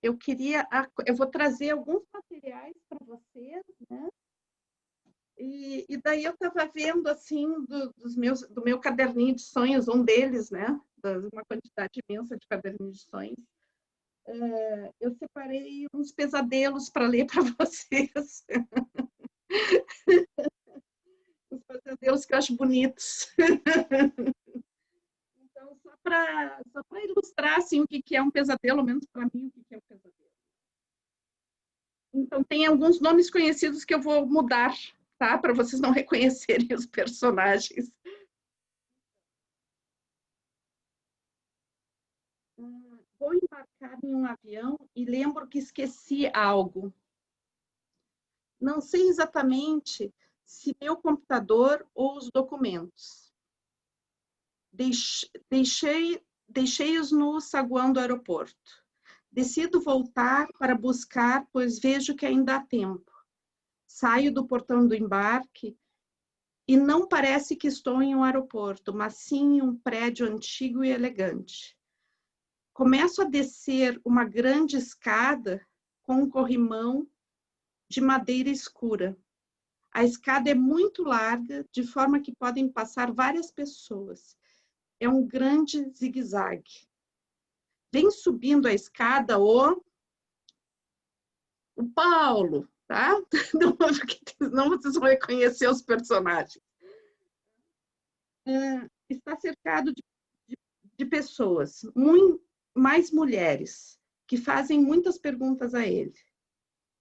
eu vou trazer alguns materiais para vocês, né? E daí eu estava vendo, assim, do meu caderninho de sonhos, um deles, né? Uma quantidade imensa de caderninhos de sonhos. Eu separei uns pesadelos para ler para vocês. Os pesadelos que eu acho bonitos. Então, só para ilustrar, assim, o que é um pesadelo, ao menos para mim, o que é um pesadelo. Então, tem alguns nomes conhecidos que eu vou mudar, tá? Para vocês não reconhecerem os personagens. Vou embarcar em um avião e lembro que esqueci algo. Não sei exatamente se meu computador ou os documentos. Deixei-os no saguão do aeroporto. Decido voltar para buscar, pois vejo que ainda há tempo. Saio do portão do embarque e não parece que estou em um aeroporto, mas sim em um prédio antigo e elegante. Começo a descer uma grande escada com um corrimão de madeira escura. A escada é muito larga, de forma que podem passar várias pessoas. É um grande zigue-zague. Vem subindo a escada o Paulo, tá? Não vocês vão reconhecer os personagens. Está cercado de pessoas, mais mulheres, que fazem muitas perguntas a ele.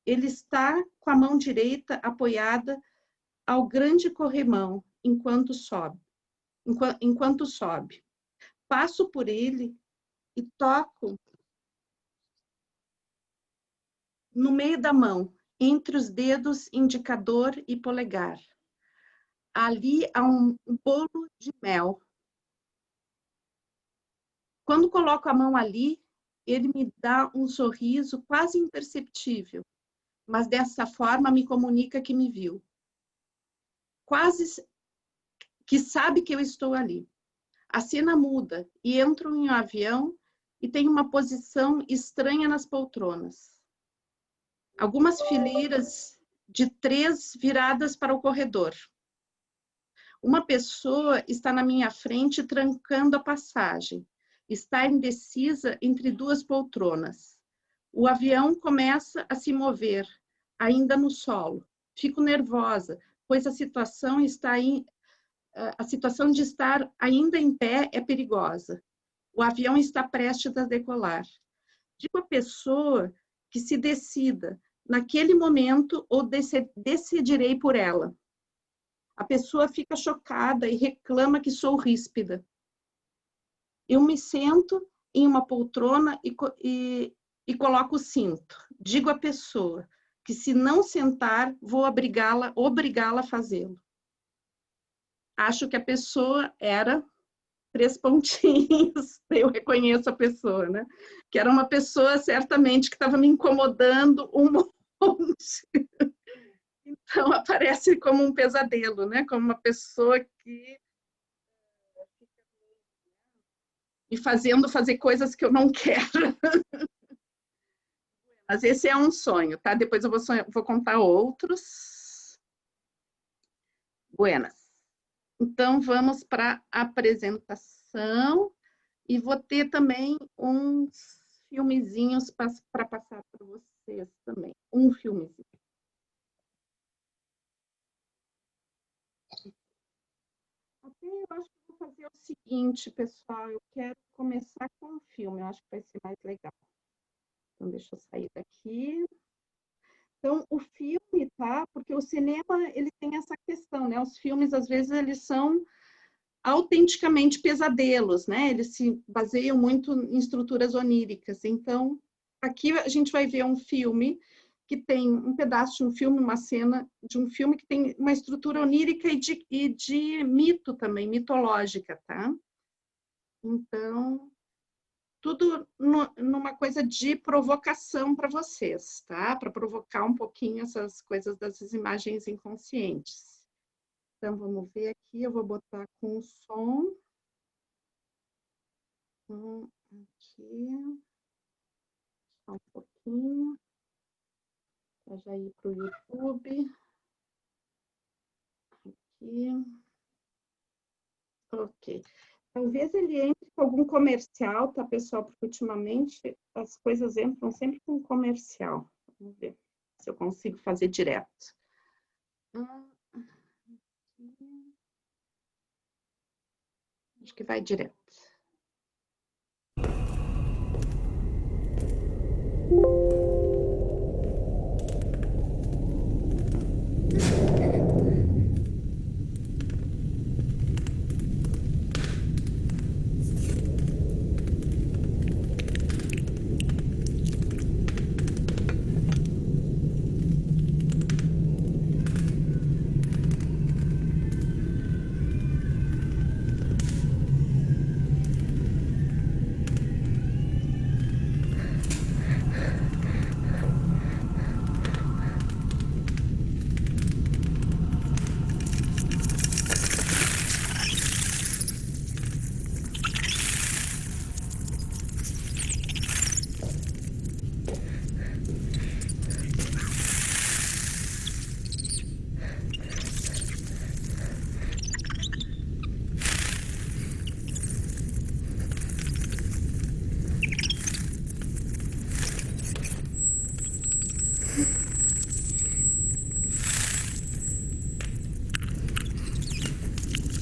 Ele está com a mão direita apoiada ao grande corrimão enquanto sobe. Passo por ele e toco no meio da mão, entre os dedos indicador e polegar. Ali há um bolo de mel. Quando coloco a mão ali, ele me dá um sorriso quase imperceptível, mas dessa forma me comunica que me viu. Quase que sabe que eu estou ali. A cena muda e entro em um avião e tenho uma posição estranha nas poltronas. Algumas fileiras de 3 viradas para o corredor. Uma pessoa está na minha frente trancando a passagem. Está indecisa entre 2 poltronas. O avião começa a se mover, ainda no solo. Fico nervosa, pois a situação de estar ainda em pé é perigosa. O avião está prestes a decolar. Digo à pessoa que se decida naquele momento ou decidirei por ela. A pessoa fica chocada e reclama que sou ríspida. Eu me sento em uma poltrona e coloco o cinto. Digo à pessoa que se não sentar, vou obrigá-la a fazê-lo. Acho que a pessoa era 3 pontinhos, eu reconheço a pessoa, né? Que era uma pessoa, certamente, que estava me incomodando um monte. Então, aparece como um pesadelo, né? Como uma pessoa que me fazendo fazer coisas que eu não quero. Mas esse é um sonho, tá? Depois eu vou contar outros. Buenas. Então, vamos para a apresentação. E vou ter também uns filmezinhos para passar para vocês também. Um filmezinho. Até eu acho que vou fazer o seguinte, pessoal. Eu quero começar com um filme. Eu acho que vai ser mais legal. Então, deixa eu sair daqui. Então, o filme, tá? Porque o cinema, ele tem essa questão, né? Os filmes, às vezes, eles são autenticamente pesadelos, né? Eles se baseiam muito em estruturas oníricas. Então, aqui a gente vai ver um filme que tem um pedaço de um filme, uma cena de um filme que tem uma estrutura onírica e de mito também, mitológica, tá? Então, tudo numa coisa de provocação para vocês, tá? Para provocar um pouquinho essas coisas dessas imagens inconscientes. Então, vamos ver aqui, eu vou botar com o som. Aqui. Só um pouquinho. pouquinho, para já ir para o YouTube. Aqui. Ok. Talvez ele entre com algum comercial, tá, pessoal? Porque ultimamente as coisas entram sempre com comercial. Vamos ver se eu consigo fazer direto. Acho que vai direto.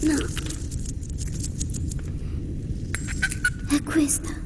No. È questa.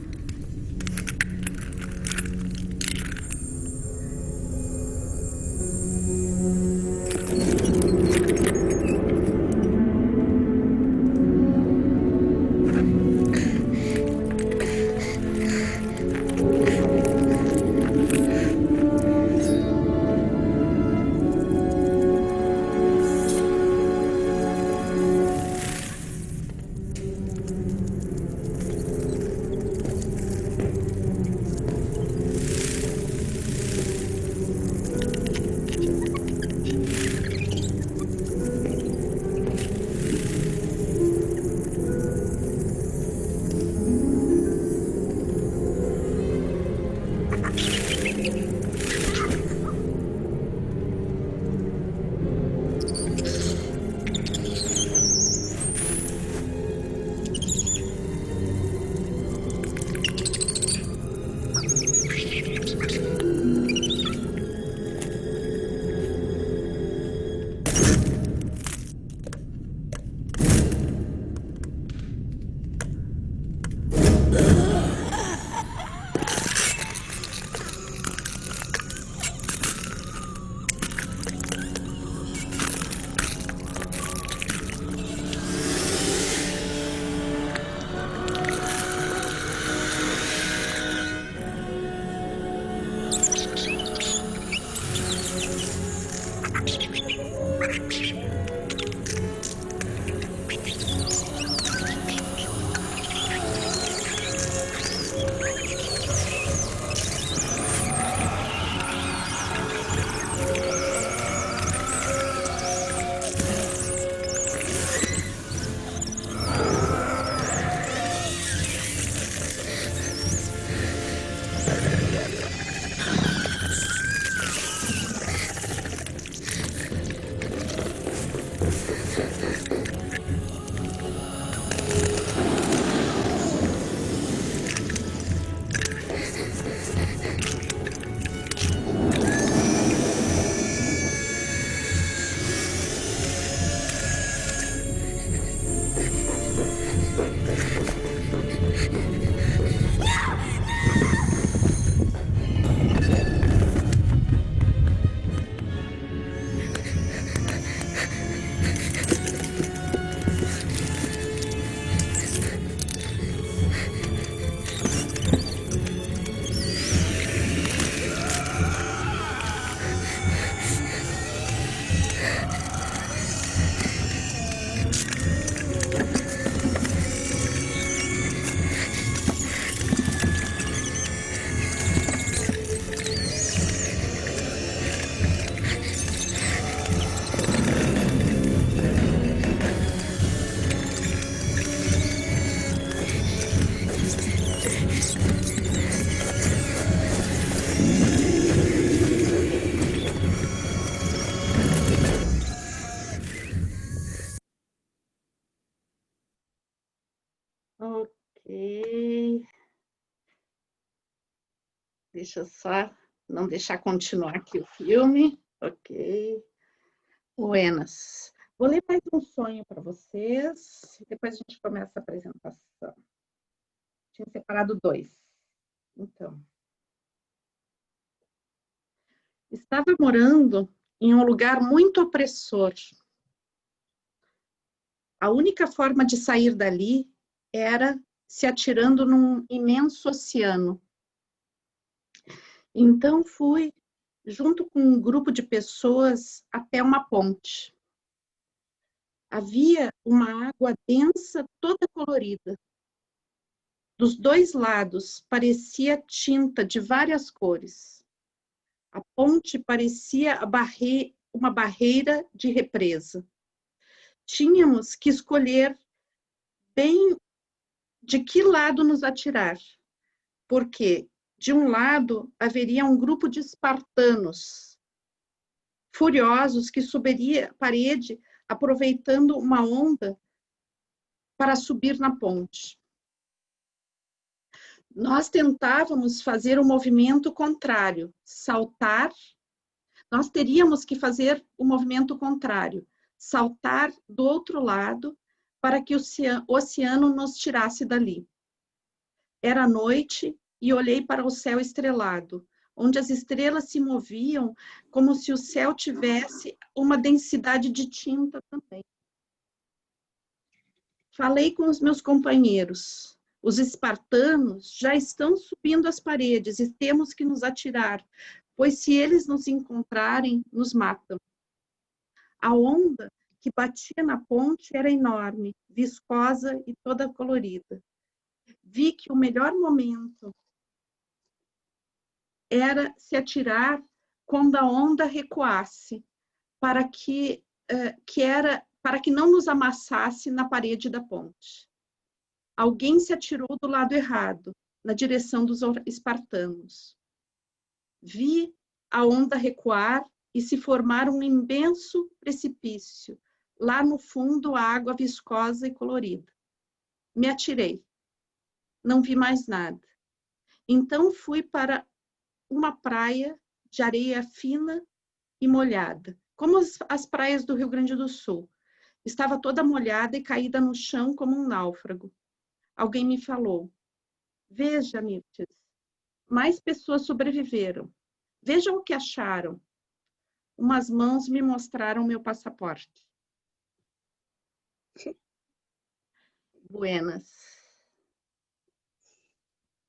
Deixa eu só não deixar continuar aqui o filme. Ok. Buenas. Vou ler mais um sonho para vocês, e depois a gente começa a apresentação. Tinha separado 2. Então. Estava morando em um lugar muito opressor. A única forma de sair dali era se atirando num imenso oceano. Então fui, junto com um grupo de pessoas, até uma ponte. Havia uma água densa, toda colorida. Dos 2 lados parecia tinta de várias cores. A ponte parecia uma barreira de represa. Tínhamos que escolher bem de que lado nos atirar, porque de um lado haveria um grupo de espartanos, furiosos, que subiria a parede aproveitando uma onda para subir na ponte. Nós tentávamos fazer o movimento contrário, saltar. Nós teríamos que fazer o movimento contrário, saltar do outro lado para que o oceano nos tirasse dali. Era noite e olhei para o céu estrelado, onde as estrelas se moviam como se o céu tivesse uma densidade de tinta também. Falei com os meus companheiros. Os espartanos já estão subindo as paredes e temos que nos atirar, pois se eles nos encontrarem, nos matam. A onda que batia na ponte era enorme, viscosa e toda colorida. Vi que o melhor momento era se atirar quando a onda recuasse, para que não nos amassasse na parede da ponte. Alguém se atirou do lado errado, na direção dos espartanos. Vi a onda recuar e se formar um imenso precipício. Lá no fundo, a água viscosa e colorida. Me atirei. Não vi mais nada. Então fui para uma praia de areia fina e molhada, como as praias do Rio Grande do Sul. Estava toda molhada e caída no chão como um náufrago. Alguém me falou: veja, Mirtes, mais pessoas sobreviveram. Vejam o que acharam. Umas mãos me mostraram meu passaporte. Buenas.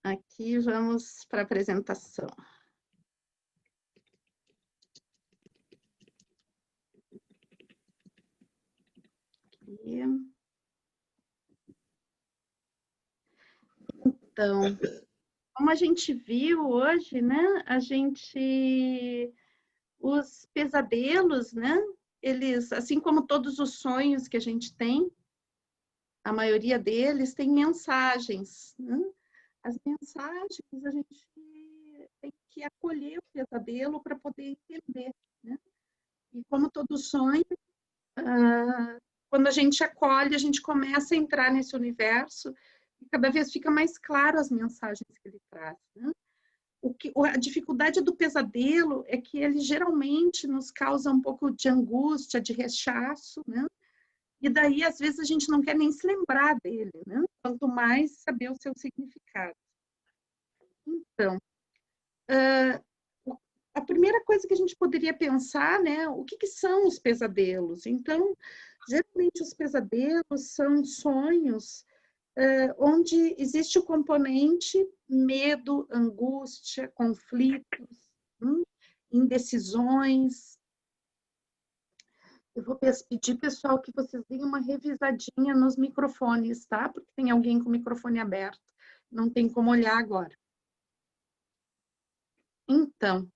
Aqui vamos para a apresentação. Aqui. Então, como a gente viu hoje, né? Os pesadelos, né? Eles, assim como todos os sonhos que a gente tem, a maioria deles tem mensagens, né? As mensagens a gente tem que acolher o pesadelo para poder entender, né? E como todo sonho, quando a gente acolhe, a gente começa a entrar nesse universo e cada vez fica mais claro as mensagens que ele traz, né? A dificuldade do pesadelo é que ele geralmente nos causa um pouco de angústia, de rechaço, né? E daí, às vezes, a gente não quer nem se lembrar dele, né? Quanto mais saber o seu significado. Então, a primeira coisa que a gente poderia pensar, né? O que são os pesadelos? Então, geralmente, os pesadelos são sonhos onde existe o componente medo, angústia, conflitos, indecisões. Eu vou pedir, pessoal, que vocês deem uma revisadinha nos microfones, tá? Porque tem alguém com o microfone aberto. Não tem como olhar agora. Então,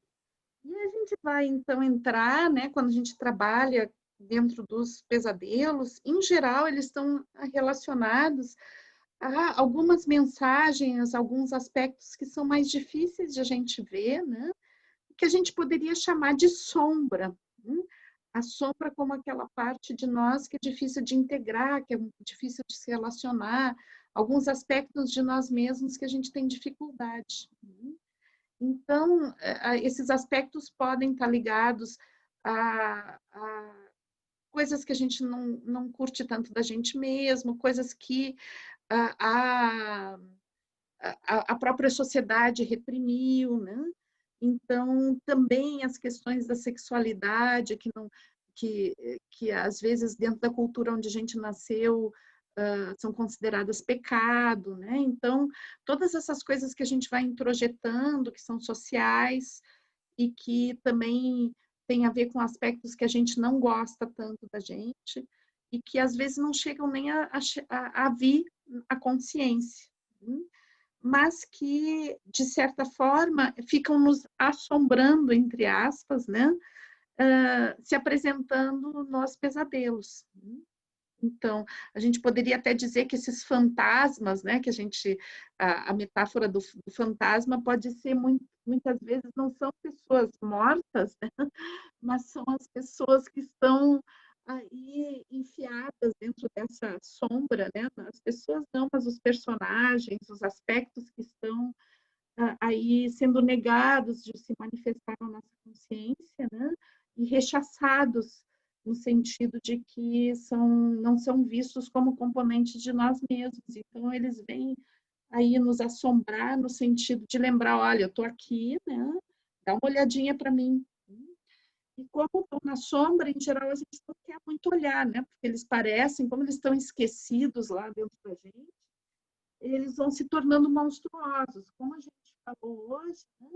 e a gente vai, então, entrar, né? Quando a gente trabalha dentro dos pesadelos, em geral, eles estão relacionados a algumas mensagens, alguns aspectos que são mais difíceis de a gente ver, né? Que a gente poderia chamar de sombra. Né? A sombra como aquela parte de nós que é difícil de integrar, que é difícil de se relacionar, alguns aspectos de nós mesmos que a gente tem dificuldade. Então, esses aspectos podem estar ligados a coisas que a gente não curte tanto da gente mesmo, coisas que a, a, a própria sociedade reprimiu, né? Então, também as questões da sexualidade, que às vezes dentro da cultura onde a gente nasceu são consideradas pecado, né? Então, todas essas coisas que a gente vai introjetando, que são sociais e que também tem a ver com aspectos que a gente não gosta tanto da gente e que às vezes não chegam nem a vir a consciência, né? Mas que, de certa forma, ficam nos assombrando, entre aspas, né? Se apresentando nos pesadelos. Então, a gente poderia até dizer que esses fantasmas, né, que a metáfora do fantasma pode ser muitas vezes não são pessoas mortas, né, mas são as pessoas que estão aí enfiadas dentro dessa sombra, né? As pessoas não, mas os personagens, os aspectos que estão aí sendo negados de se manifestar na nossa consciência, né? E rechaçados no sentido de que não são vistos como componentes de nós mesmos. Então, eles vêm aí nos assombrar no sentido de lembrar, olha, eu estou aqui, né? Dá uma olhadinha para mim. E como estão na sombra, em geral, a gente não quer muito olhar, né? Porque eles parecem, como eles estão esquecidos lá dentro da gente, eles vão se tornando monstruosos. Como a gente falou hoje, né?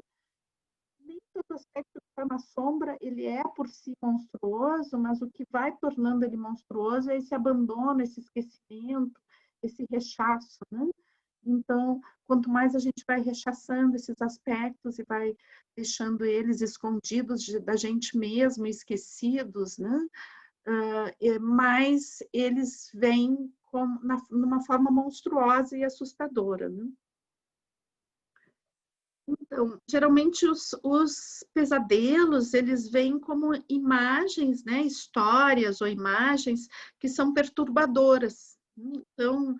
Nem todo aspecto que está na sombra, ele é por si monstruoso, mas o que vai tornando ele monstruoso é esse abandono, esse esquecimento, esse rechaço, né? Então, quanto mais a gente vai rechaçando esses aspectos e vai deixando eles escondidos da gente mesmo, esquecidos, né? Mais eles vêm numa forma monstruosa e assustadora, né? Então, geralmente os pesadelos, eles vêm como imagens, né, histórias ou imagens que são perturbadoras. Então,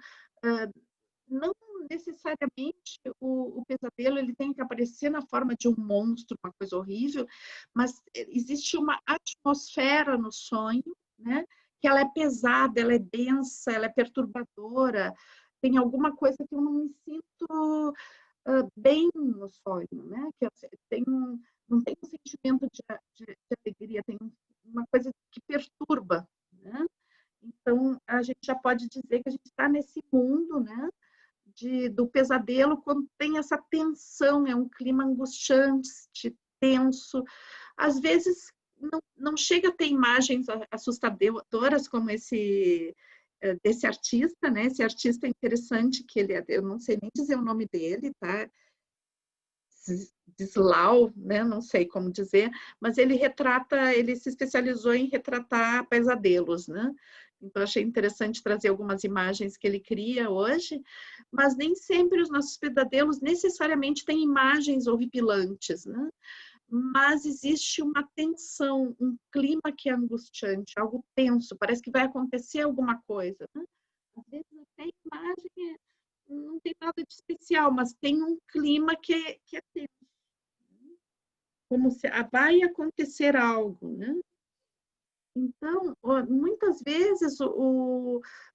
não necessariamente o pesadelo ele tem que aparecer na forma de um monstro, uma coisa horrível, mas existe uma atmosfera no sonho, né, que ela é pesada, ela é densa, ela é perturbadora, tem alguma coisa que eu não me sinto bem no sonho, né? Que não tem um sentimento de alegria, tem uma coisa que perturba, né? Então, a gente já pode dizer que a gente está nesse mundo, né? Do pesadelo, quando tem essa tensão, é um clima angustiante, tenso. Às vezes, não chega a ter imagens assustadoras como desse artista, né? Esse artista é interessante, que eu não sei nem dizer o nome dele, tá? Deslau, né? Não sei como dizer, mas ele se especializou em retratar pesadelos, né? Então, achei interessante trazer algumas imagens que ele cria hoje, mas nem sempre os nossos pesadelos necessariamente têm imagens horripilantes, né? Mas existe uma tensão, um clima que é angustiante, algo tenso, parece que vai acontecer alguma coisa, né? Às vezes até a imagem não tem nada de especial, mas tem um clima que é tenso, como se vai acontecer algo, né? Então, muitas vezes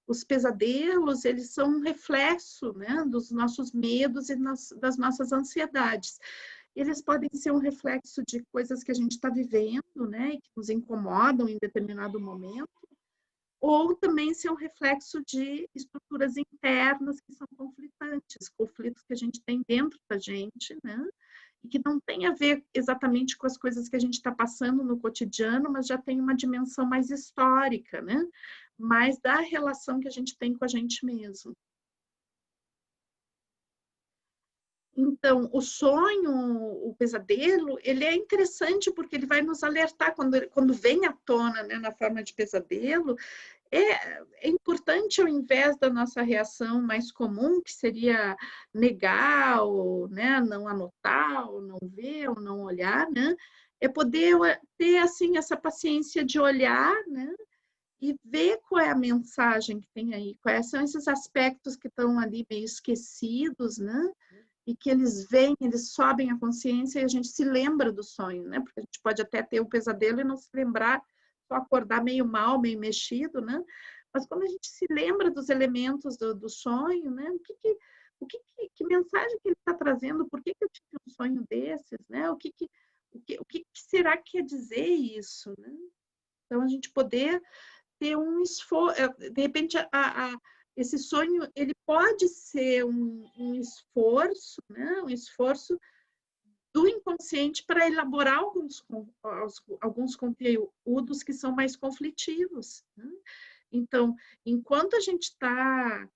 os pesadelos, eles são um reflexo, né, dos nossos medos e das nossas ansiedades. Eles podem ser um reflexo de coisas que a gente está vivendo, né, e que nos incomodam em determinado momento, ou também ser um reflexo de estruturas internas que são conflitantes, conflitos que a gente tem dentro da gente, né? E que não tem a ver exatamente com as coisas que a gente está passando no cotidiano, mas já tem uma dimensão mais histórica, né? Mais da relação que a gente tem com a gente mesmo. Então, o sonho, o pesadelo, ele é interessante porque ele vai nos alertar quando vem à tona, né, na forma de pesadelo. É importante, ao invés da nossa reação mais comum, que seria negar, ou, né, não anotar, ou não ver, ou não olhar, né, é poder ter assim, essa paciência de olhar, né, e ver qual é a mensagem que tem aí, quais são esses aspectos que estão ali meio esquecidos, né, e que eles vêm, eles sobem a consciência e a gente se lembra do sonho, né? Porque a gente pode até ter um pesadelo e não se lembrar, só acordar meio mal, meio mexido, né? Mas quando a gente se lembra dos elementos do sonho, né? Que mensagem que ele está trazendo? Por que eu tive um sonho desses, né? O que será que quer dizer isso, né? Então, a gente poder ter um esforço, de repente, esse sonho, ele pode ser um esforço, né? Um esforço do inconsciente para elaborar alguns conteúdos que são mais conflitivos, né? Então, enquanto a gente está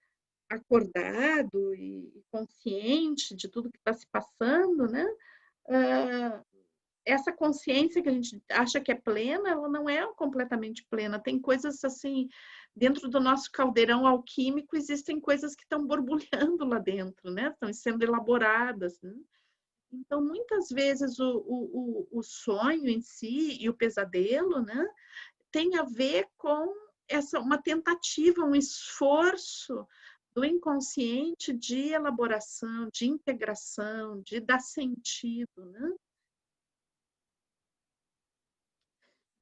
acordado e consciente de tudo que está se passando, né? Essa consciência que a gente acha que é plena, ela não é completamente plena. Tem coisas assim, dentro do nosso caldeirão alquímico, existem coisas que estão borbulhando lá dentro, né? Estão sendo elaboradas, né? Então, muitas vezes, o sonho em si e o pesadelo, né? Tem a ver com uma tentativa, um esforço do inconsciente de elaboração, de integração, de dar sentido, né?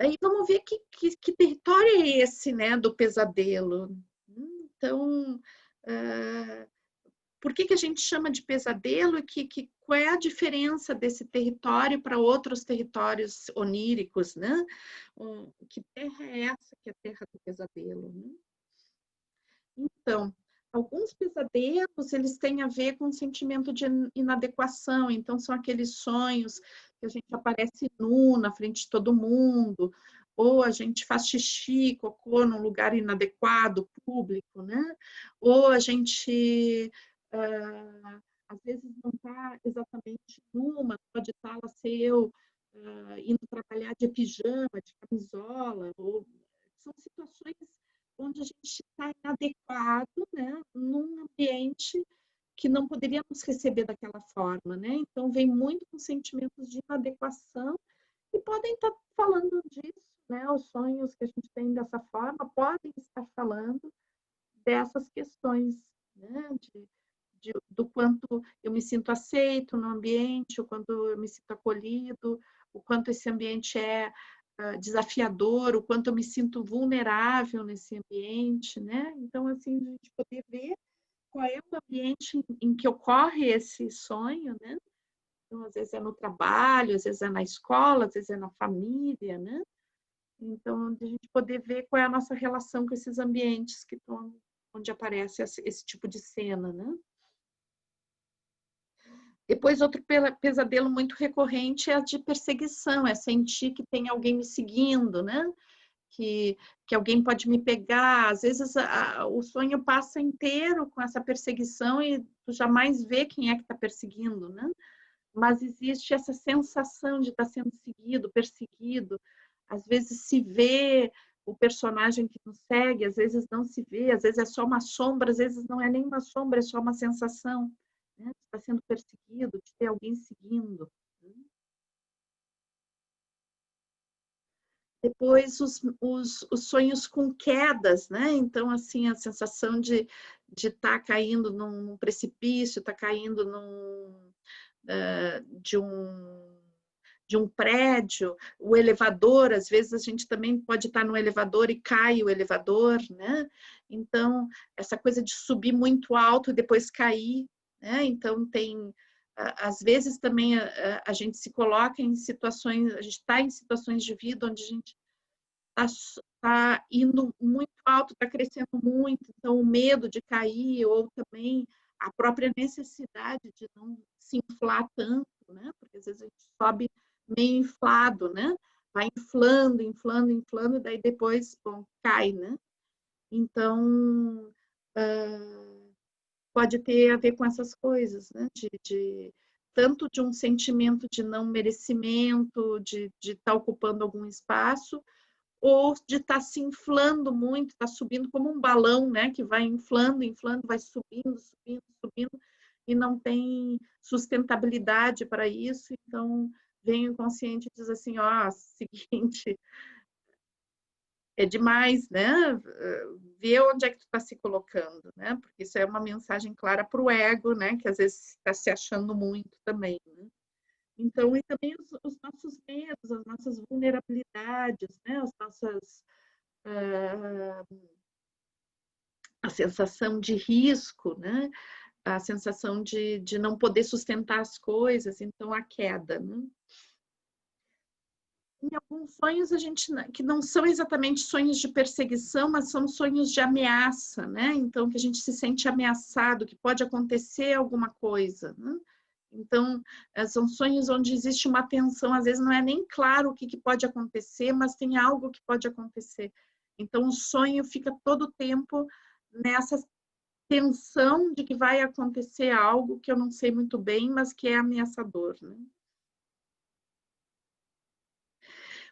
Aí vamos ver que território é esse, né, do pesadelo. Então, por que a gente chama de pesadelo e qual é a diferença desse território para outros territórios oníricos, né? Que terra é essa que é a terra do pesadelo, né? Então, alguns pesadelos, eles têm a ver com o sentimento de inadequação. Então, são aqueles sonhos que a gente aparece nu na frente de todo mundo, ou a gente faz xixi, cocô num lugar inadequado, público, né? Ou a gente, às vezes, não está exatamente numa, pode estar lá ser eu indo trabalhar de pijama, de camisola, ou são situações onde a gente está inadequado, né, num ambiente que não poderíamos receber daquela forma, né? Então, vem muito com sentimentos de inadequação e podem estar falando disso, né? Os sonhos que a gente tem dessa forma podem estar falando dessas questões, né? Do quanto eu me sinto aceito no ambiente, o quanto eu me sinto acolhido, o quanto esse ambiente é desafiador, o quanto eu me sinto vulnerável nesse ambiente, né? Então, assim, a gente poder ver qual é o ambiente em que ocorre esse sonho, né? Então, às vezes é no trabalho, às vezes é na escola, às vezes é na família, né? Então, a gente poder ver qual é a nossa relação com esses ambientes que estão, onde aparece esse tipo de cena, né? Depois, outro pesadelo muito recorrente é a de perseguição, é sentir que tem alguém me seguindo, né? Que alguém pode me pegar. Às vezes, o sonho passa inteiro com essa perseguição e tu jamais vê quem é que está perseguindo, né? Mas existe essa sensação de estar sendo seguido, perseguido. Às vezes se vê o personagem que nos segue, às vezes não se vê, às vezes é só uma sombra, às vezes não é nem uma sombra, é só uma sensação, né? Está sendo perseguido, de ter alguém seguindo. Depois, os sonhos com quedas, né? Então, assim, a sensação de estar caindo num precipício, estar caindo de um prédio, o elevador, às vezes a gente também pode estar no elevador e cai o elevador, né? Então, essa coisa de subir muito alto e depois cair, né? Então, às vezes também a gente se coloca em situações, a gente está em situações de vida onde a gente está indo muito alto, está crescendo muito, então o medo de cair ou também a própria necessidade de não se inflar tanto, né? Porque às vezes a gente sobe meio inflado, né? Vai inflando, inflando, inflando, e daí depois, bom, cai, né? Então, pode ter a ver com essas coisas, né? Tanto de um sentimento de não merecimento, de estar ocupando algum espaço, ou de estar se inflando muito, está subindo como um balão, né? Que vai inflando, inflando, vai subindo, subindo, subindo, e não tem sustentabilidade para isso. Então, vem o consciente e diz assim, ó, seguinte, é demais, né? vê onde é que tu está se colocando, né? Porque isso é uma mensagem clara para o ego, né? Que às vezes está se achando muito também, né? Então, e também os nossos medos, as nossas vulnerabilidades, né? As nossas... a sensação de risco, né? A sensação de não poder sustentar as coisas, então a queda, né? Em alguns sonhos a gente que não são exatamente sonhos de perseguição, mas são sonhos de ameaça, né? Então que a gente se sente ameaçado, que pode acontecer alguma coisa, né? Então são sonhos onde existe uma tensão, às vezes não é nem claro o que pode acontecer, mas tem algo que pode acontecer. Então o sonho fica todo o tempo nessa tensão de que vai acontecer algo que eu não sei muito bem, mas que é ameaçador, né?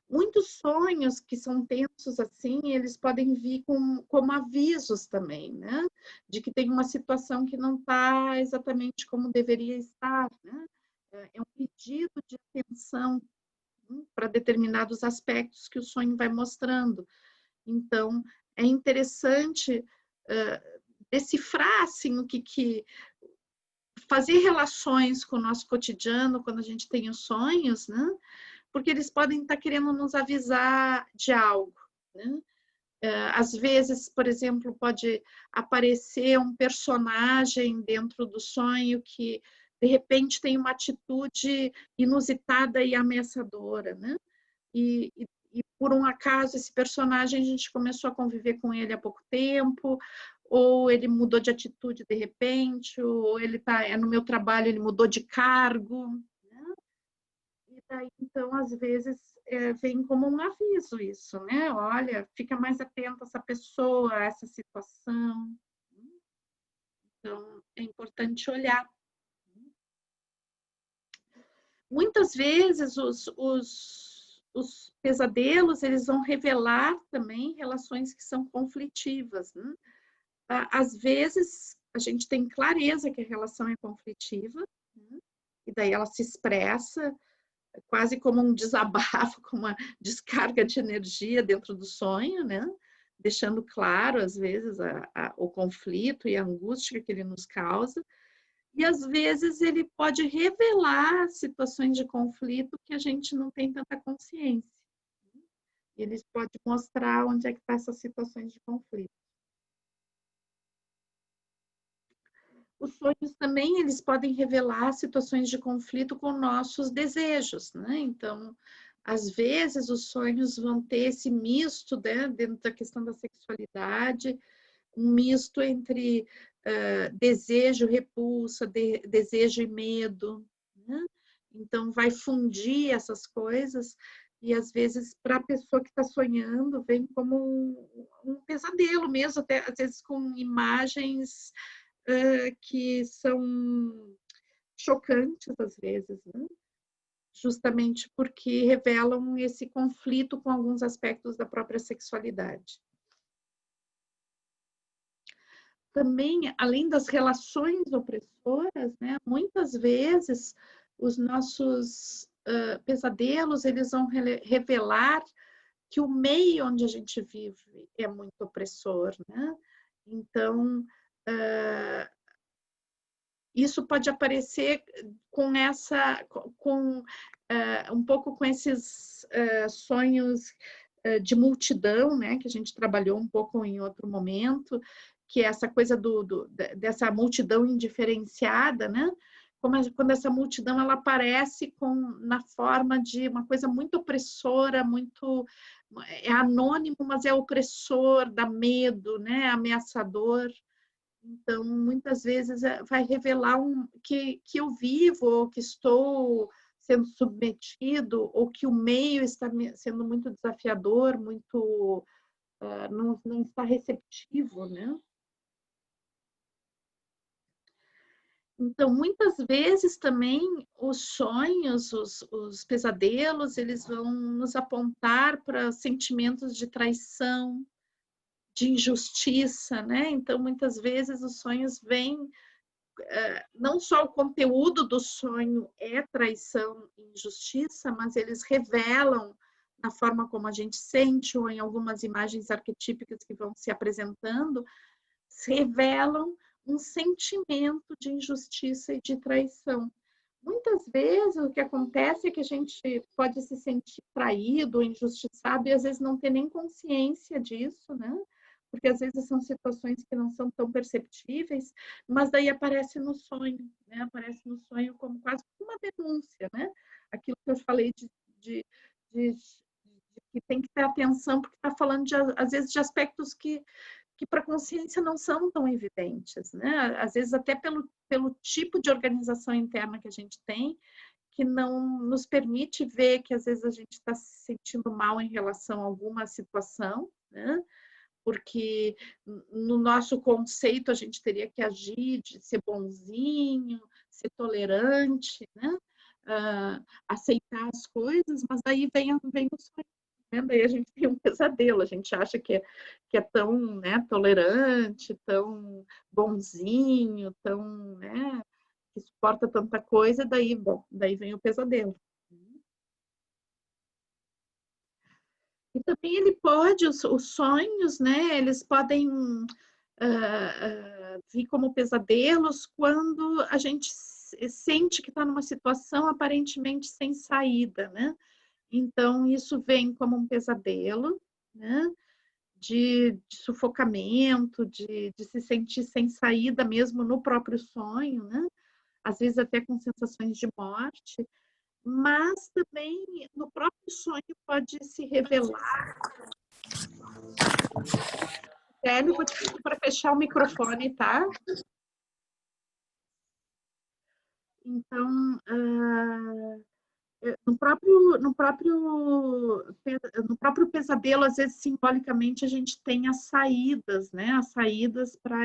Muitos sonhos que são tensos assim, eles podem vir como avisos também, né? De que tem uma situação que não está exatamente como deveria estar, né? É um pedido de atenção, né, para determinados aspectos que o sonho vai mostrando. Então, é interessante decifrar assim, o que fazer relações com o nosso cotidiano quando a gente tem os sonhos, né? Porque eles podem estar querendo nos avisar de algo, né? Às vezes, por exemplo, pode aparecer um personagem dentro do sonho que, de repente, tem uma atitude inusitada e ameaçadora, né? E por um acaso, esse personagem, a gente começou a conviver com ele há pouco tempo, ou ele mudou de atitude de repente, ou ele no meu trabalho, ele mudou de cargo, né? E daí, então, às vezes, vem como um aviso isso, né? Olha, fica mais atento a essa pessoa, a essa situação. Então, é importante olhar. Muitas vezes, os pesadelos, eles vão revelar também relações que são conflitivas, né? Às vezes, a gente tem clareza que a relação é conflitiva, né? E daí ela se expressa quase como um desabafo, como uma descarga de energia dentro do sonho, né? Deixando claro, às vezes, o conflito e a angústia que ele nos causa. E, às vezes, ele pode revelar situações de conflito que a gente não tem tanta consciência. Ele pode mostrar onde é que estão essas situações de conflito. Os sonhos também, eles podem revelar situações de conflito com nossos desejos, né? Então, às vezes, os sonhos vão ter esse misto, né, dentro da questão da sexualidade, um misto entre desejo, repulsa, desejo e medo, né? Então, vai fundir essas coisas e, às vezes, para a pessoa que está sonhando, vem como um pesadelo mesmo, até às vezes com imagens que são chocantes às vezes, né? Justamente porque revelam esse conflito com alguns aspectos da própria sexualidade. Também, além das relações opressoras, né, muitas vezes os nossos pesadelos, eles vão revelar que o meio onde a gente vive é muito opressor, né? Então, isso pode aparecer com um pouco com esses sonhos de multidão, né, que a gente trabalhou um pouco em outro momento, que é essa coisa dessa multidão indiferenciada, né? Quando essa multidão ela aparece na forma de uma coisa muito opressora, é anônimo, mas é opressor, dá medo, né? Ameaçador. Então, muitas vezes vai revelar que eu vivo, ou que estou sendo submetido, ou que o meio está sendo muito desafiador, não está receptivo, né? Então, muitas vezes também os sonhos, os pesadelos, eles vão nos apontar para sentimentos de traição, de injustiça, né? Então, muitas vezes os sonhos vêm, não só o conteúdo do sonho é traição e injustiça, mas eles revelam na forma como a gente sente ou em algumas imagens arquetípicas que vão se apresentando, revelam um sentimento de injustiça e de traição. Muitas vezes o que acontece é que a gente pode se sentir traído, injustiçado, e às vezes não ter nem consciência disso, né? Porque às vezes são situações que não são tão perceptíveis, mas daí aparece no sonho, né? Aparece no sonho como quase uma denúncia, né? Aquilo que eu falei de que tem que ter atenção, porque está falando, às vezes, de aspectos que para a consciência não são tão evidentes, né? Às vezes até pelo tipo de organização interna que a gente tem, que não nos permite ver que às vezes a gente está se sentindo mal em relação a alguma situação, né? Porque no nosso conceito a gente teria que agir, de ser bonzinho, ser tolerante, né? Aceitar as coisas, mas aí vem o sonho. Né? Daí a gente tem um pesadelo, a gente acha que é tão, né, tolerante, tão bonzinho, tão, né, que suporta tanta coisa, daí, bom, daí vem o pesadelo. E também ele pode, os sonhos, né, eles podem vir como pesadelos quando a gente sente que está numa situação aparentemente sem saída, né? Então, isso vem como um pesadelo, né? De sufocamento, de se sentir sem saída mesmo no próprio sonho, né? Às vezes até com sensações de morte, mas também no próprio sonho pode se revelar. Célio, vou te pedir para fechar o microfone, tá? Então, no próprio pesadelo, às vezes simbolicamente a gente tem as saídas, né? As saídas para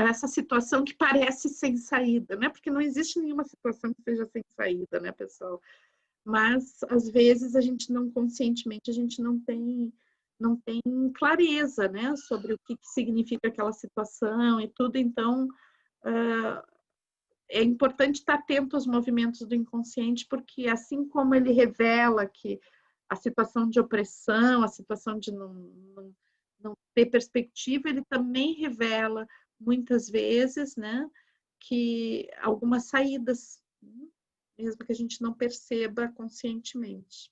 essa situação que parece sem saída, né? Porque não existe nenhuma situação que seja sem saída, né, pessoal? Mas às vezes a gente não conscientemente a gente não tem clareza, né, sobre o que significa aquela situação e tudo. Então é importante estar atento aos movimentos do inconsciente, porque assim como ele revela que a situação de opressão, a situação de não ter perspectiva, ele também revela muitas vezes, né, que algumas saídas, mesmo que a gente não perceba conscientemente.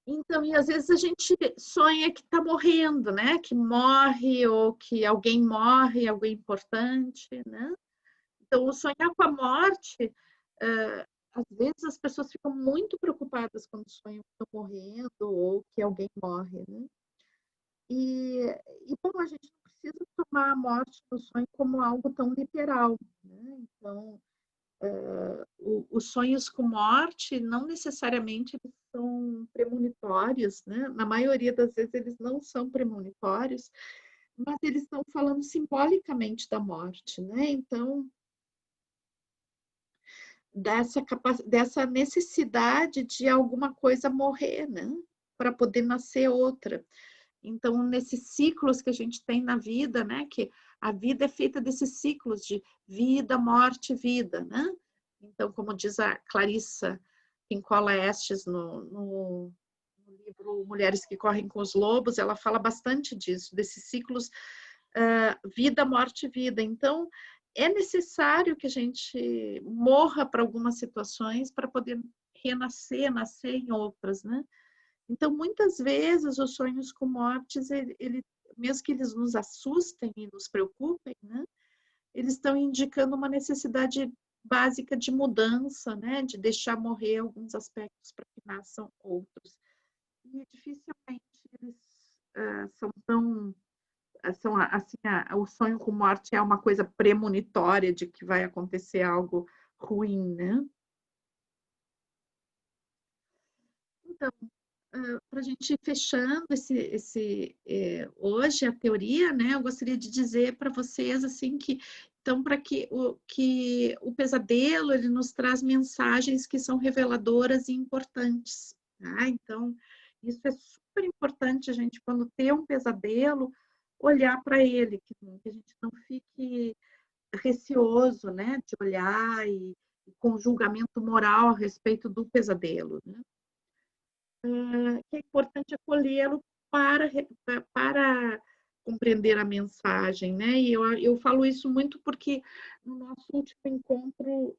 Então, e às vezes a gente sonha que está morrendo, né? Que morre ou que alguém morre, alguém importante, né? Então, o sonhar com a morte, às vezes as pessoas ficam muito preocupadas quando sonham que estão morrendo ou que alguém morre, né? Bom, a gente não precisa tomar a morte no sonho como algo tão literal, né? Então, os sonhos com morte não necessariamente eles são premonitórios, né? Na maioria das vezes eles não são premonitórios, mas eles estão falando simbolicamente da morte, né? Então, dessa necessidade de alguma coisa morrer, né? Para poder nascer outra. Então, nesses ciclos que a gente tem na vida, né? Que a vida é feita desses ciclos de vida, morte, vida, né? Então, como diz a Clarissa Pincola Estes no livro Mulheres que Correm com os Lobos, ela fala bastante disso, desses ciclos vida, morte, vida. Então, é necessário que a gente morra para algumas situações para poder renascer, nascer em outras, né? Então, muitas vezes, os sonhos com mortes, mesmo que eles nos assustem e nos preocupem, né? Eles estão indicando uma necessidade básica de mudança, né? De deixar morrer alguns aspectos para que nasçam outros. E dificilmente eles são tão assim, o sonho com morte é uma coisa premonitória de que vai acontecer algo ruim, né? Então, para a gente ir fechando hoje a teoria, né? Eu gostaria de dizer para vocês assim que então para que o pesadelo ele nos traz mensagens que são reveladoras e importantes, tá? Então isso é super importante a gente quando ter um pesadelo olhar para ele, que a gente não fique receoso, né, de olhar e com julgamento moral a respeito do pesadelo, né? Que é importante acolhê-lo para compreender a mensagem, né? E eu falo isso muito porque no nosso último encontro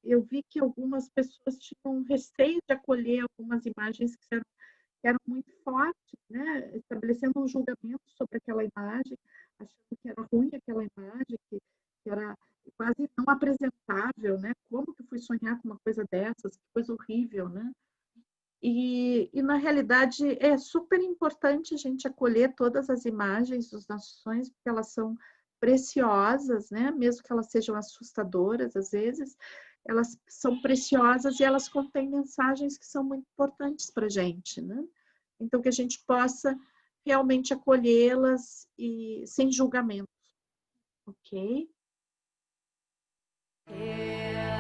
eu vi que algumas pessoas tinham receio de acolher algumas imagens que eram muito fortes, né? Estabelecendo um julgamento sobre aquela imagem, achando que era ruim aquela imagem, que era quase não apresentável, né? Como que eu fui sonhar com uma coisa dessas? Que coisa horrível, né? Na realidade, é super importante a gente acolher todas as imagens dos nossos sonhos, porque elas são preciosas, né? Mesmo que elas sejam assustadoras, às vezes, elas são preciosas e elas contêm mensagens que são muito importantes para a gente, né? Então, que a gente possa realmente acolhê-las e sem julgamento, ok? Yeah.